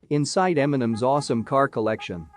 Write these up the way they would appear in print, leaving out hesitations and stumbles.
Inside Eminem's awesome car collection.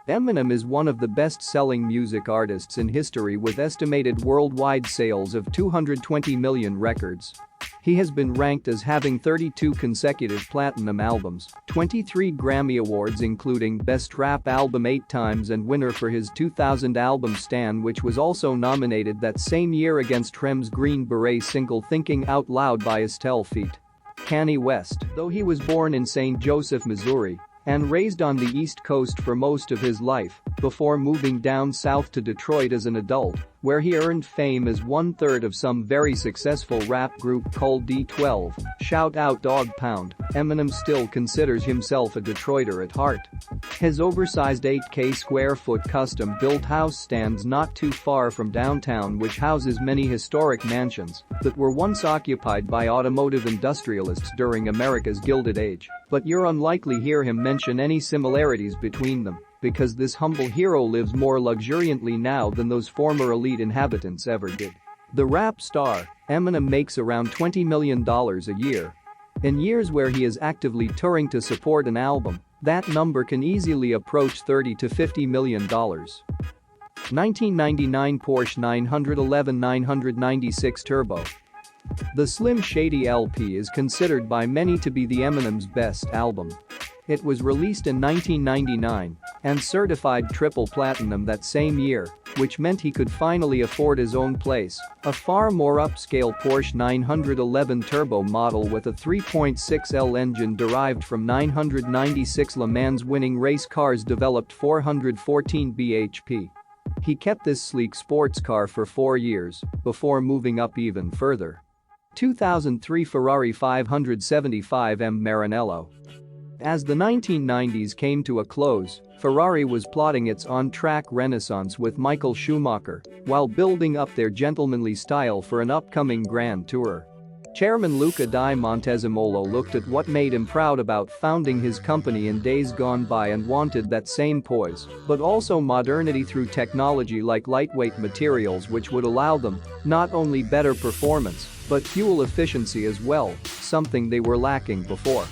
Eminem is one of the best-selling music artists in history with estimated worldwide sales of 220 million records. He has been ranked as having 32 consecutive platinum albums, 23 Grammy Awards including Best Rap Album 8 times and winner for his 2000 album Stan, which was also nominated that same year against Rem's Green Beret single Thinking Out Loud by Estelle Feet. Kanye West, though he was born in St. Joseph, Missouri, and raised on the East Coast for most of his life, before moving down south to Detroit as an adult, where he earned fame as one-third of some very successful rap group called D12, shout out Dog Pound. Eminem still considers himself a Detroiter at heart. His oversized 8K square foot custom-built house stands not too far from downtown, which houses many historic mansions that were once occupied by automotive industrialists during America's Gilded Age. But you're unlikely to hear him mention any similarities between them, because this humble hero lives more luxuriantly now than those former elite inhabitants ever did. The rap star, Eminem makes around $20 million a year. In years where he is actively touring to support an album, that number can easily approach $30 to $50 million. 1999 Porsche 911-996 Turbo. The Slim Shady LP is considered by many to be the Eminem's best album. It was released in 1999 and certified triple platinum that same year, which meant he could finally afford his own place, a far more upscale Porsche 911 Turbo model with a 3.6L engine derived from 996 Le Mans winning race cars developed 414 bhp. He kept this sleek sports car for 4 years before moving up even further. 2003 Ferrari 575M Maranello. As the 1990s came to a close, Ferrari was plotting its on-track renaissance with Michael Schumacher while building up their gentlemanly style for an upcoming Grand Tour. Chairman Luca di Montezemolo looked at what made him proud about founding his company in days gone by and wanted that same poise, but also modernity through technology like lightweight materials which would allow them not only better performance, but fuel efficiency as well, something they were lacking before.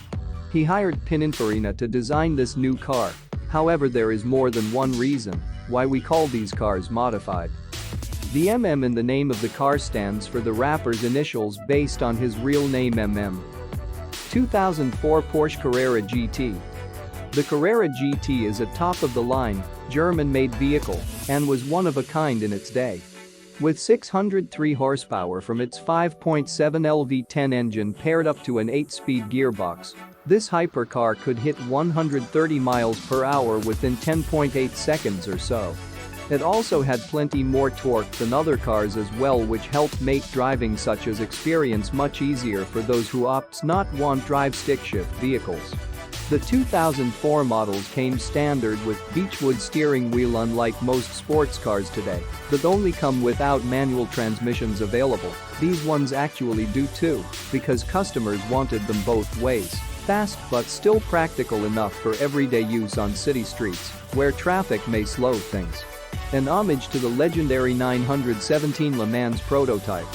He hired Pininfarina to design this new car. However, there is more than one reason why we call these cars modified. The MM in the name of the car stands for the rapper's initials based on his real name MM. 2004 Porsche Carerra GT. The Carrera GT is a top-of-the-line, German-made vehicle and was one of a kind in its day. With 603 horsepower from its 5.7L V10 engine paired up to an 8-speed gearbox, this hypercar could hit 130 miles per hour within 10.8 seconds or so. It also had plenty more torque than other cars as well, which helped make driving such as experience much easier for those who not want drive stick shift vehicles. The 2004 models came standard with Beechwood steering wheel, unlike most sports cars today that only come without manual transmissions available. These ones actually do too, because customers wanted them both ways. Fast but still practical enough for everyday use on city streets where traffic may slow things. An homage to the legendary 917 Le Mans prototype.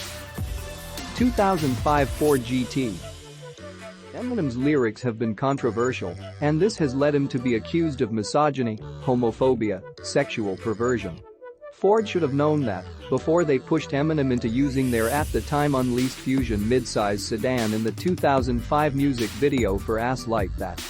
2005 Ford GT. Eminem's lyrics have been controversial, and this has led him to be accused of misogyny, homophobia, sexual perversion. Ford should have known that before they pushed Eminem into using their at-the-time unleashed Fusion midsize sedan in the 2005 music video for Ass Like That.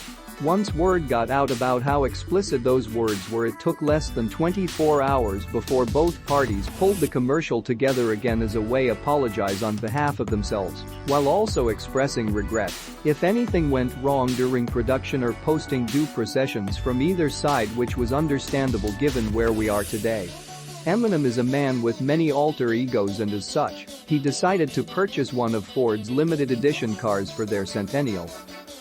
Once word got out about how explicit those words were, it took less than 24 hours before both parties pulled the commercial together again as a way to apologize on behalf of themselves, while also expressing regret if anything went wrong during production or posting due processions from either side, which was understandable given where we are today. Eminem is a man with many alter egos, and as such, he decided to purchase one of Ford's limited edition cars for their centennial.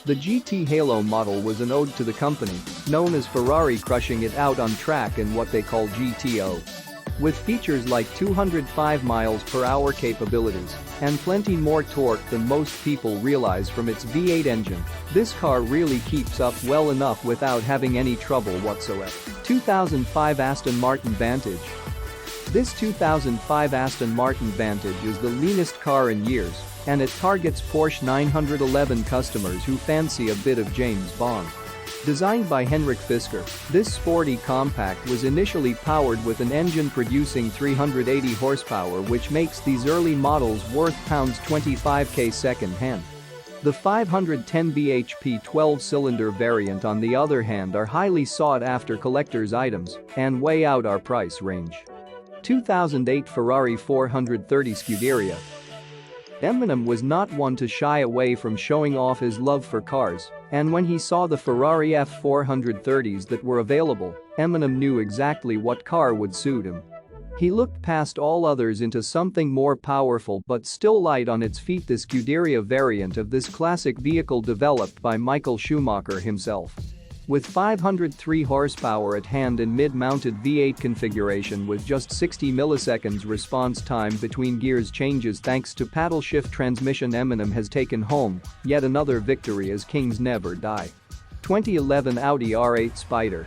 The GT Halo model was an ode to the company, known as Ferrari crushing it out on track in what they call GTO. With features like 205 miles per hour capabilities and plenty more torque than most people realize from its V8 engine, this car really keeps up well enough without having any trouble whatsoever. 2005 Aston Martin Vantage. This 2005 Aston Martin Vantage is the leanest car in years, and it targets Porsche 911 customers who fancy a bit of James Bond. Designed by Henrik Fisker, this sporty compact was initially powered with an engine producing 380 horsepower, which makes these early models worth £25k second-hand. The 510 bhp 12-cylinder variant, on the other hand, are highly sought-after collector's items and way out our price range. 2008 Ferrari 430 Scuderia. Eminem was not one to shy away from showing off his love for cars, and when he saw the Ferrari F430s that were available, Eminem knew exactly what car would suit him. He looked past all others into something more powerful but still light on its feet, the Scuderia variant of this classic vehicle developed by Michael Schumacher himself. With 503 horsepower at hand in mid-mounted V8 configuration with just 60 milliseconds response time between gears changes thanks to paddle shift transmission, Eminem has taken home yet another victory as kings never die. 2011 Audi R8 Spyder.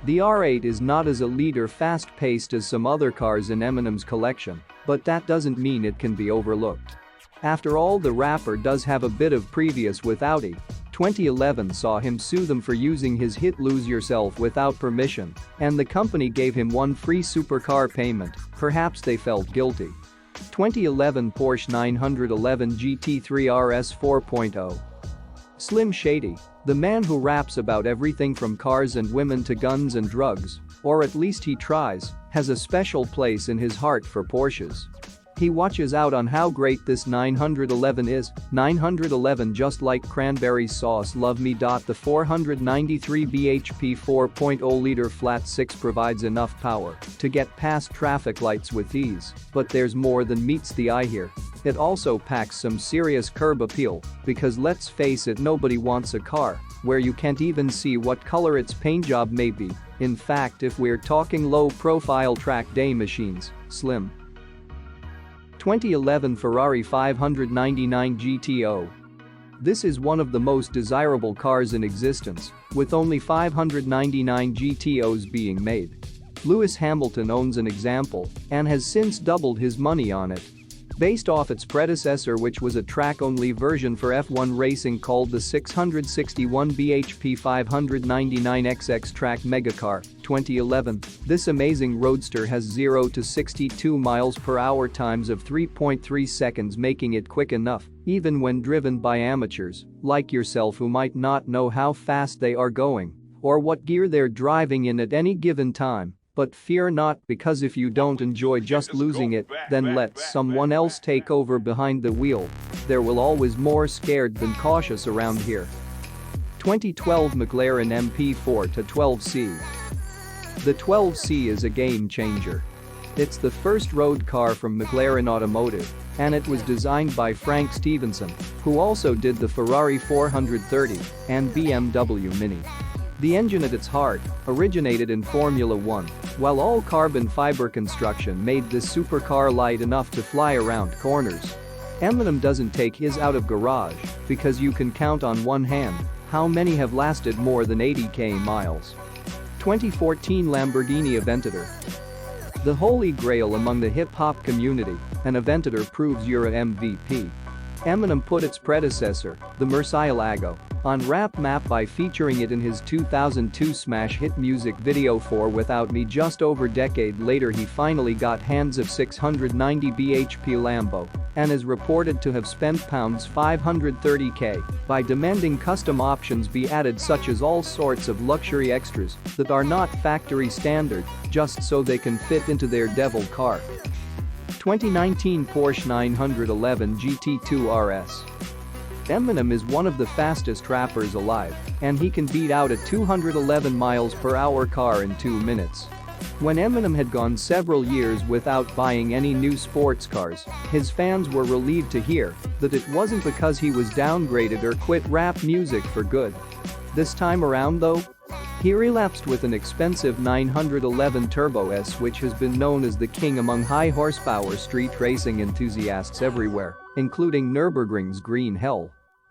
The R8 is not as elite or fast-paced as some other cars in Eminem's collection, but that doesn't mean it can be overlooked. After all, the rapper does have a bit of previous with Audi. 2011 saw him sue them for using his hit Lose Yourself without permission, and the company gave him one free supercar payment. Perhaps they felt guilty. 2011 Porsche 911 GT3 RS 4.0. Slim Shady, the man who raps about everything from cars and women to guns and drugs, or at least he tries, has a special place in his heart for Porsches. He watches out on how great this 911 is. 911 just like cranberry sauce, love me. The 493 bhp 4.0-liter flat 6 provides enough power to get past traffic lights with ease, but there's more than meets the eye here. It also packs some serious curb appeal, because let's face it, nobody wants a car where you can't even see what color its paint job may be. In fact, if we're talking low-profile track day machines, slim. 2011 Ferrari 599 GTO. This is one of the most desirable cars in existence, with only 599 GTOs being made. Lewis Hamilton owns an example and has since doubled his money on it. Based off its predecessor, which was a track-only version for F1 racing called the 661 bhp 599XX Track Megacar, 2011, this amazing roadster has 0 to 62 miles per hour times of 3.3 seconds, making it quick enough, even when driven by amateurs like yourself who might not know how fast they are going or what gear they're driving in at any given time. But fear not, because if you don't enjoy just losing it, then let someone else take over behind the wheel. There will always more scared than cautious around here. 2012 McLaren MP4-12C. The 12C is a game changer. It's the first road car from McLaren Automotive, and it was designed by Frank Stephenson, who also did the Ferrari 430 and BMW Mini. The engine at its heart originated in Formula One, while all carbon fiber construction made this supercar light enough to fly around corners. Eminem doesn't take his out of garage because you can count on one hand how many have lasted more than 80k miles. 2014 Lamborghini Aventador. The holy grail among the hip-hop community, an Aventador proves you're a MVP. Eminem put its predecessor, the Murcielago, on Rap Map by featuring it in his 2002 smash hit music video for Without Me. Just over a decade later, he finally got hands of 690 bhp Lambo and is reported to have spent £530k by demanding custom options be added, such as all sorts of luxury extras that are not factory standard, just so they can fit into their Devel car. 2019 Porsche 911 GT2 RS. Eminem is one of the fastest rappers alive, and he can beat out a 211 miles per hour car in 2 minutes. When Eminem had gone several years without buying any new sports cars, his fans were relieved to hear that it wasn't because he was downgraded or quit rap music for good. This time around though, he relapsed with an expensive 911 Turbo S, which has been known as the king among high-horsepower street racing enthusiasts everywhere, including Nürburgring's Green Hell.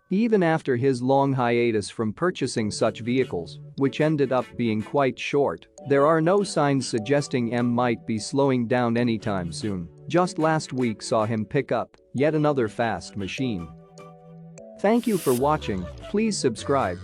Even after his long hiatus from purchasing such vehicles, which ended up being quite short, there are no signs suggesting M might be slowing down anytime soon. Just last week saw him pick up yet another fast machine. Thank you for watching. Please subscribe